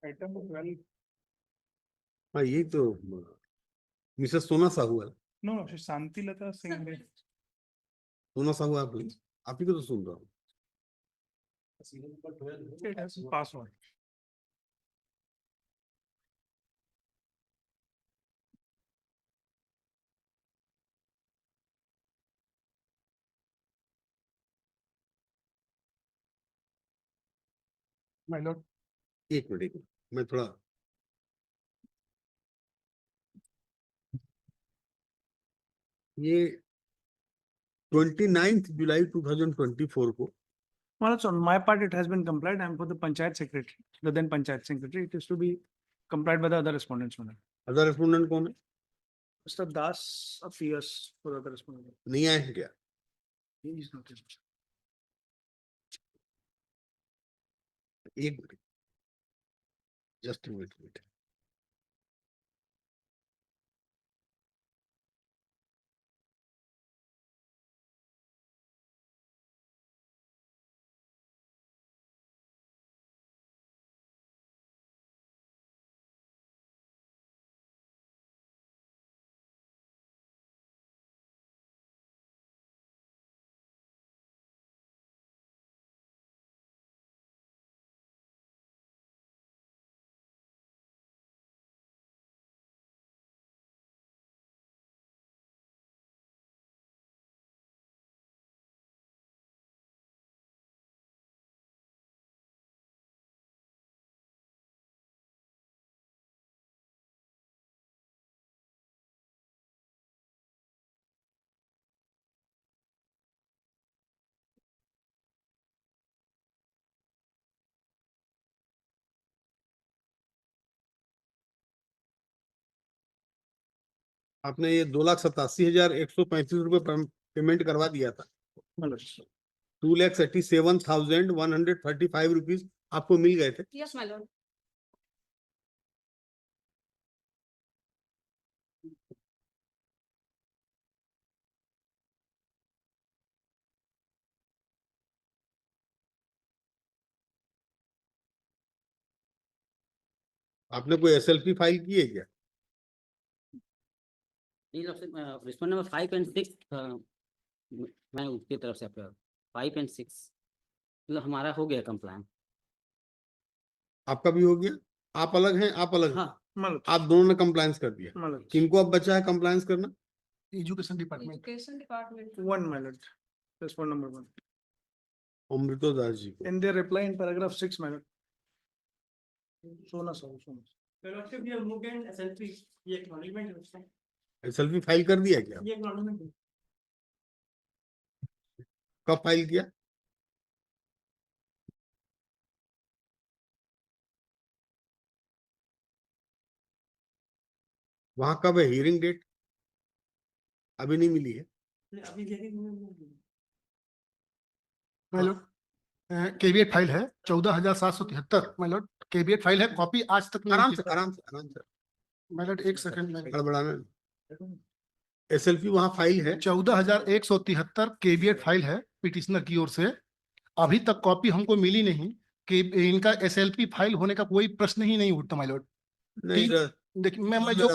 Item 12. हाँ यही तो मिसेस सोना साहू है। No, शांति लता सिंह. सोना साहू आप ही को तो सुन रहा हूँ। It has password. My lord. एक मिनट मैं थोड़ा ये 29 जुलाई 2024 को Well, so on my part, it has been complied. I'm for the Panchayat Secretary, the then Panchayat Secretary. It is to be complied by the other respondents. Other respondent कौन है? Mr. Das appears for the other respondent. नहीं आए हैं क्या? He is not here. एक minute just minute. आपने ये 2,87,135 रुपए पेमेंट करवा दिया था। 2,87,135 रुपीज आपको मिल गए थे। Yes, my lord. आपने कोई SLP फाइल की है क्या? रिस्पॉन्ड नंबर 5 and 6 मैं उसकी तरफ से आपका 5 and 6 मतलब हमारा हो गया कंप्लाइन। आपका भी हो गया? आप अलग हैं, आप अलग हैं। हाँ Malad. आप दोनों ने कंप्लायंस कर दिया। Malad. किनको अब बचा है कंप्लायंस करना? Education Department. Education Department. One, my lord. Respondent number 1. अमृतो दास जी को। In their reply in paragraph 6, my lord. Sona Sahu. Fellowship, we have moved in SLP. ये acknowledgement है उसका। SLP फाइल कर दिया क्या? ये acknowledgement है। कब फाइल किया? वहां कब है हियरिंग डेट? अभी नहीं मिली है। अभी देखेंगे। My lord. केवीएट फाइल है 14,773 माय लॉर्ड। केवीएट फाइल है, कॉपी आज तक आराम से माय लॉर्ड एक सेकंड में गड़बड़ाना। SLP वहां फाइल है 14,173 केवीएट फाइल है पिटिशनर की ओर से। अभी तक कॉपी हमको मिली नहीं कि इनका SLP फाइल होने का कोई प्रश्न ही नहीं उठता माय लॉर्ड। नहीं। देखिए मैं जो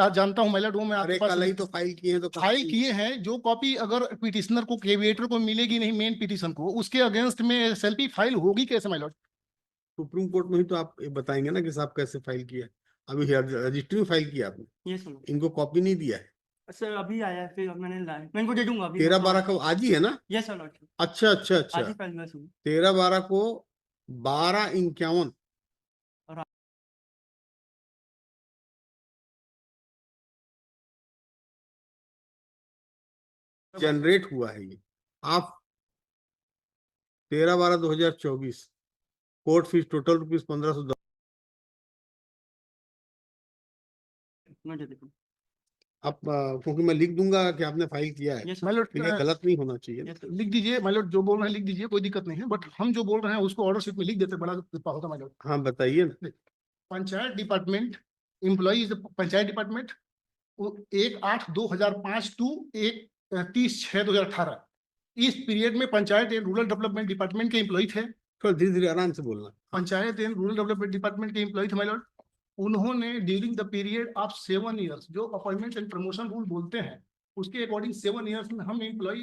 जानता हूं माय लॉर्ड वो मैं आपके पास कल ही तो फाइल किए हैं, तो फाइल किए हैं। जो कॉपी अगर पिटिशनर को केविएटर को मिलेगी नहीं मेन पिटिशन को, उसके अगेंस्ट में SLP फाइल होगी कैसे माय लॉर्ड? सुप्रीम कोर्ट में ही तो आप बताएंगे ना कि साहब कैसे फाइल किया। अभी रजिस्ट्री में फाइल किया आपने, ये सुनो। इनको कॉपी नहीं दिया है। सर अभी आया है, फिर मैंने लाया, मैं इनको दे दूंगा अभी। 13-12 को आज ही है ना? Yes sir Lord. अच्छा आज ही फाइल हुआ है। 13-12 को 12:51 जनरेट हुआ है। ये आप 13/12/2024 कोर्ट फीस टोटल रुपीज 1510। मैं दे दूंगा। आप क्योंकि मैं लिख दूंगा कि आपने फाइल किया है, यस माय लॉर्ड ये गलत नहीं होना चाहिए। लिख दीजिए माय लॉर्ड, जो बोल रहे हैं लिख दीजिए, कोई दिक्कत नहीं है। बट हम जो बोल रहे हैं उसको ऑर्डर शीट में लिख देते बड़ा होता माय लॉर्ड। हाँ बताइए ना। Panchayat department employee is panchayat department 1/8/2005 to 1/30/6/2018 इस पीरियड में panchayat and rural development department के एम्प्लॉय थे। थोड़ा धीरे धीरे आराम से बोलना। Panchayat and rural development department के एम्प्लॉय थे माय लॉर्ड। उन्होंने during the period of 7 years, जो अपॉइंटमेंट एंड प्रमोशन रूल बोलते हैं उसके अकॉर्डिंग 7 ईयर्स में हम एम्प्लॉय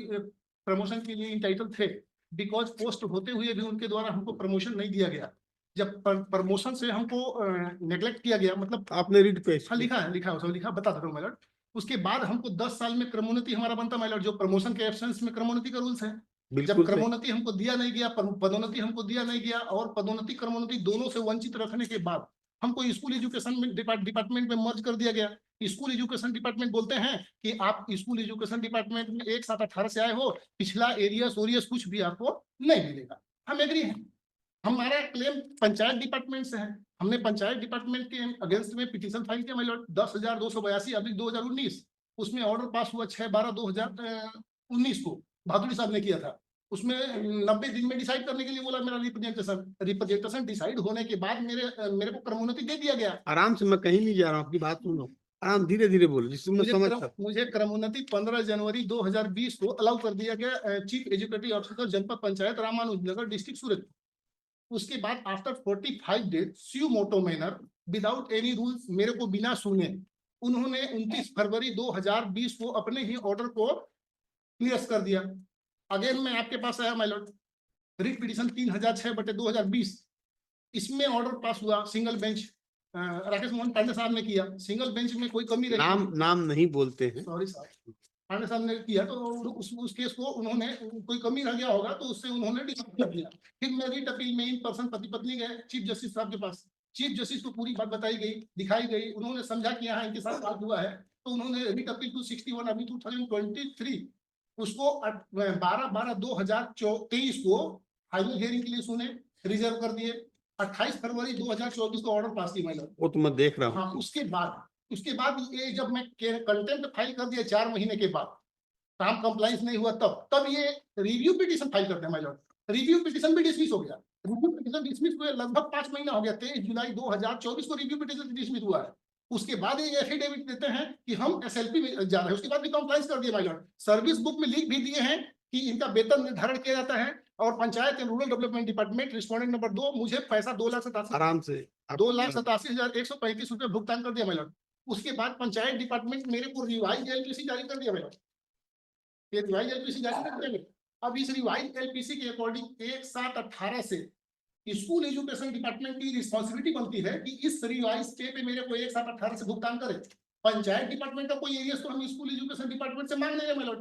प्रमोशन के लिए इंटाइटल थे, बिकॉज पोस्ट होते हुए भी उनके द्वारा हमको प्रमोशन नहीं दिया गया। जब प्रमोशन से हमको नेग्लेक्ट किया गया, मतलब आपने रीड पे हाँ लिखा है सब लिखा, बता सकता हूँ माय लॉर्ड। उसके बाद हमको 10 साल में क्रमोन्नति हमारा बनता माय लॉर्ड, जो प्रमोशन के एब्सेंस में क्रमोन्नति का रूल्स है। जब बिल्कुल सही। क्रमोन्नति हमको दिया नहीं गया, पदोन्नति हमको दिया नहीं गया, और पदोन्नति क्रमोन्नति दोनों से वंचित रखने के बाद हमको स्कूल एजुकेशन में डिपार्टमेंट में मर्ज कर दिया गया। स्कूल एजुकेशन डिपार्टमेंट बोलते हैं कि आप स्कूल एजुकेशन डिपार्टमेंट में 1/7/18 से आए हो, पिछला एरियस ओरियस कुछ भी आपको नहीं मिलेगा। हम एग्री हैं। हमारा क्लेम पंचायत डिपार्टमेंट से है। हमने पंचायत डिपार्टमेंट के अगेंस्ट में पिटीशन फाइल किया माय लॉर्ड 10,282/2019। उसमें ऑर्डर पास हुआ 6/12/2019 को, भादुड़ी साहब ने किया था। उसमें 90 दिन में डिसाइड करने के लिए बोला मेरा रिप्रेजेंटेशन डिसाइड होने के बाद मेरे को क्रमोन्नति दे दिया गया। आराम से, मैं कहीं नहीं जा रहा हूँ, आपकी बात सुनो। आराम धीरे धीरे बोलो जिससे मैं समझ सकूं। मुझे क्रमोन्नति 15 जनवरी 2020 को अलाउ कर दिया गया, चीफ एजुकेटिव ऑफिसर जनपद पंचायत रामानुजनगर डिस्ट्रिक्ट सूरत। उसके बाद आफ्टर 45 डेज स्यू मोटो मैनर विदाउट एनी रूल्स, मेरे को बिना सुने उन्होंने 29 फरवरी 2020 को अपने ही ऑर्डर को निरस्त कर दिया। अगेन मैं आपके पास आया माय लॉर्ड, रिट पिटीशन 3006/2020। इसमें ऑर्डर पास हुआ सिंगल बेंच, राकेश मोहन पांडे साहब ने किया। सिंगल बेंच में कोई कमी रही, नाम नहीं बोलते हैं। सॉरी साहब, पांडे साहब ने किया, तो उस केस को उन्होंने, कोई कमी रह गया होगा तो उससे उन्होंने डिसाइड कर दिया। फिर मैं रीट अपील में इन पर्सन पति पत्नी गए चीफ जस्टिस साहब के पास। चीफ जस्टिस को पूरी बात बताई गई, दिखाई गई, उन्होंने समझा कि यहाँ इनके साथ बात हुआ है, तो उन्होंने रीट अपील 261 अभी 2023 उसको 12/12/2023 को फाइनल हियरिंग के लिए सुने, रिजर्व कर दिए। 28 फरवरी 2024 को ऑर्डर पास किया। वो तो मैं देख रहा हूँ। हाँ, उसके बाद ये जब मैं कंटेम्प्ट फाइल कर दिया 4 महीने के बाद, काम कंप्लाइंस नहीं हुआ, तब ये रिव्यू पिटीशन फाइल करते हैं माय लॉर्ड। रिव्यू पिटीशन भी डिसमिस हो गया। रिव्यू पिटीशन डिसमिस हुए लगभग 5 महीना हो गया। 23 जुलाई 2024 को रिव्यू पिटीशन डिसमिस हुआ है। उसके बाद ये एफिडेविट देते हैं कि हम एसएलपी में जा रहे हैं। उसके बाद भी कंप्लाइंस कर दिया माय लॉर्ड। सर्विस बुक में लिख भी दिए हैं कि इनका वेतन निर्धारण किया जाता है, और panchayat and rural development department respondent number 2 मुझे पैसा 2,87,000 आराम से 2,87,135 रुपए भुगतान कर दिया माय लॉर्ड। उसके बाद पंचायत डिपार्टमेंट मेरे को रिवाइज एलपीसी जारी कर दिया माय लॉर्ड। ये रिवाइज एलपीसी जारी कर दिया। अब इस रिवाइज एलपीसी के अकॉर्डिंग 1/7/18 से स्कूल एजुकेशन डिपार्टमेंट की रिस्पॉन्सिबिलिटी बनती है कि इस रिवाइज पे मेरे को 1/7/18 से भुगतान करे। पंचायत डिपार्टमेंट का कोई एरिया तो हम स्कूल एजुकेशन डिपार्टमेंट से मांग नहीं रहे माय लॉर्ड,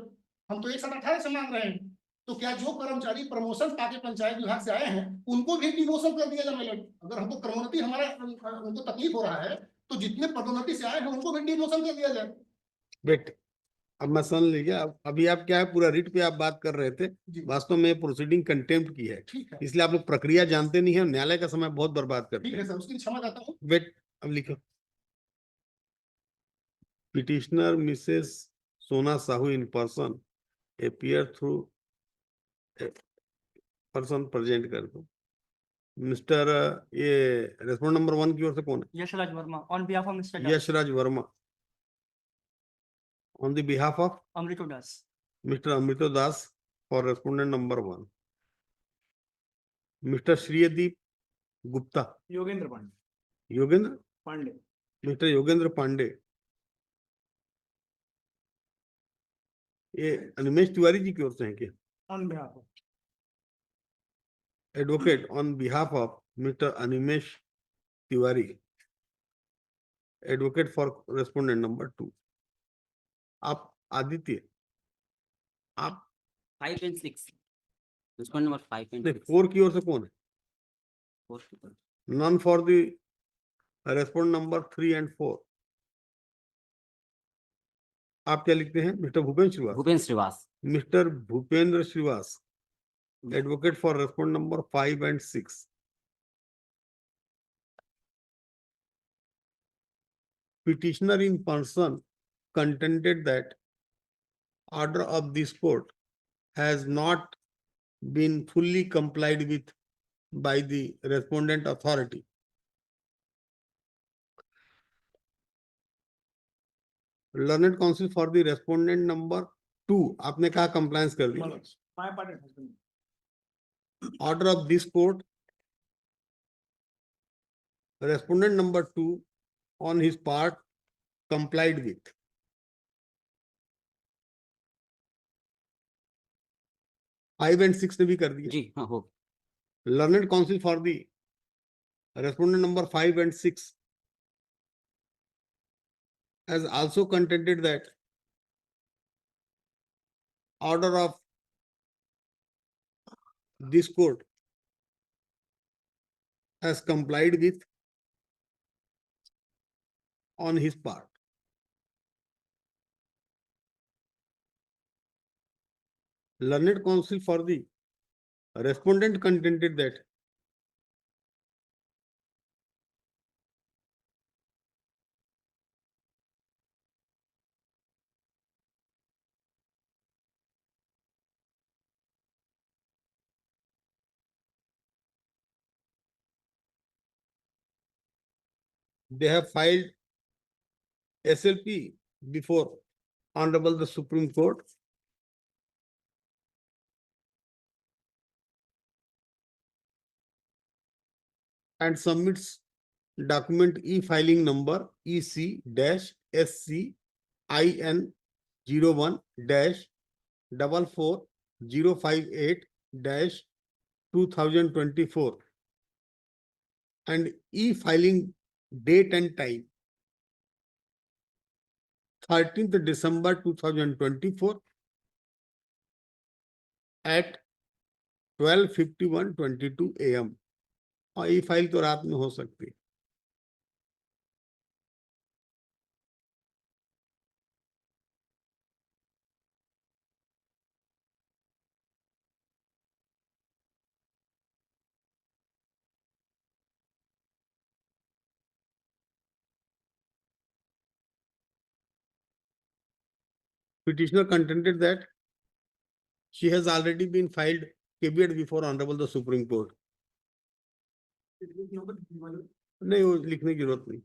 हम तो 1/7/18 से मांग रहे हैं। तो क्या जो कर्मचारी प्रमोशन पाके पंचायत विभाग से आए हैं उनको भी डिमोशन कर दिया जाए माय लॉर्ड? अगर हमको क्रमोन्नति उनको तकलीफ हो रहा है तो जितने पदोन्नति से आए हैं उनको भी डिमोशन कर दिया जाए। बेट, अब मैं समझ लीजिए। अभी आप क्या है, पूरा रिट पे आप बात कर रहे थे, वास्तव में प्रोसीडिंग कंटेम्प्ट की है, ठीक है, इसलिए आप लोग प्रक्रिया जानते नहीं है, न्यायालय का समय बहुत बर्बाद करते ठीक है सर, उसके लिए क्षमा चाहता हूँ। वेट, अब लिखो। पिटिशनर मिसेस सोना Sahu in person appear through person present कर दो। मिस्टर, ये रेस्पोंड नंबर 1 की ओर से कौन है? Yashraj Verma on behalf of Mr. Das, Yashraj Verma on the behalf of Amrito Das, mister Amrito Das for respondent number 1। Mister Shriyadeep Gupta, Yogendra Pandey, Yogendra, Pandey, mister Yogendra Pandey, ये अनिमेश तिवारी जी की ओर से है क्या? on behalf of advocate on behalf of mister Animesh Tiwari, advocate for respondent number 2। आप आदित्य, आप 5 and 6, respondent number 5 and नहीं, 6, 4 की ओर से कौन है? 4 non for the respond number 3 and 4। आप क्या लिखते हैं? Mister Bhupendra Shrivas, Bhupendra Shrivas, mister Bhupendra Shrivas, advocate for respond number 5 and 6। Petitioner in person contended that order of this court has not been fully complied with by the respondent authority. Learned counsel for the respondent number 2, आपने कहा compliance कर दिया। my part has been order of this court, respondent number 2 on his part complied with. Five and 6 ने भी कर दिया. जी हाँ हो Learned counsel for the respondent number 5 and 6 has also contended that order of this court has complied with on his part. Learned counsel for the respondent contended that they have filed SLP before Honorable the Supreme Court. And submits document e-filing number EC-SC-IN-01-44058-2024 and e-filing date and time 13th December 2024 at 12:51:22 AM. और ये file तो रात में हो सकती है. Petitioner contended that she has already been filed caveat before Honorable the Supreme Court. नहीं वो लिखने की जरूरत नहीं.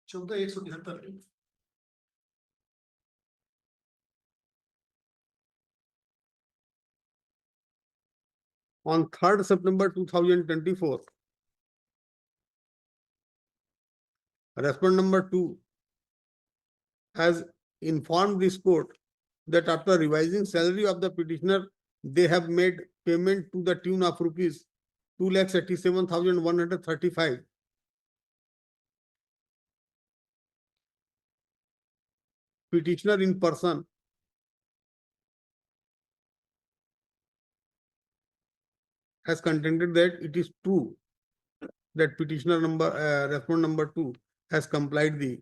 14,173 On 3rd September 2024, respondent number 2 has informed this court that after revising salary of the petitioner, they have made payment to the tune of rupees 2,87,135. Petitioner in person has contended that it is true that petitioner number, respondent number 2 has complied the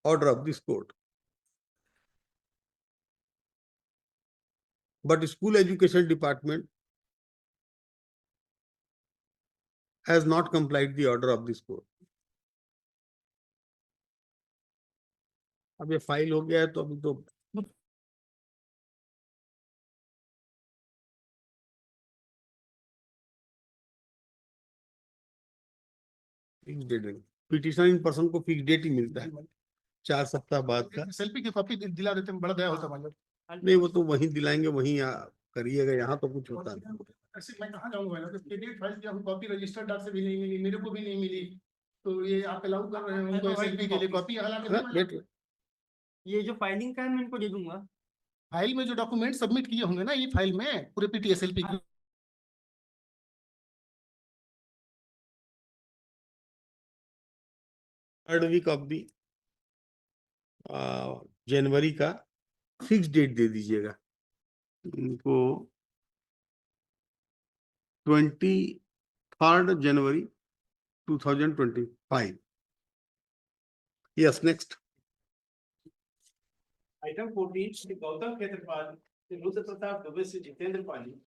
order of this court. But school education department has not complied the order of this court. अब ये file हो गया है तो अभी तो fix date नहीं. Petitioner in person को फिक्स डेट ही मिलता है 4 सप्ताह बाद का. सेल्फी की कॉपी दिला देते हैं, बड़ा दया होता मतलब. नहीं वो तो वहीं दिलाएंगे, वहीं करिएगा, यहाँ तो कुछ होता नहीं. ऐसे मैं कहाँ जाऊंगा मैडम, जब PDF फाइल किया, कॉपी रजिस्टर्ड डाक से भी नहीं मिली, मेरे को भी नहीं मिली, तो ये आप अलाउ कर रहे हैं उनको SLP के लिए कॉपी हालांकि ये जो फाइलिंग का है मैं इनको दे दूंगा. फाइल में जो डॉक्यूमेंट सबमिट किए होंगे ना, ये फाइल में पूरे PTSLP की थर्ड वीक ऑफ दी जनवरी का फिक्स डेट दे दीजिएगा इनको. 23rd January 2025. Yes, next. Item 14 Shri Gautam Kshetrapal, Shri Rudra Pratap Dubey से जितेंद्र पाली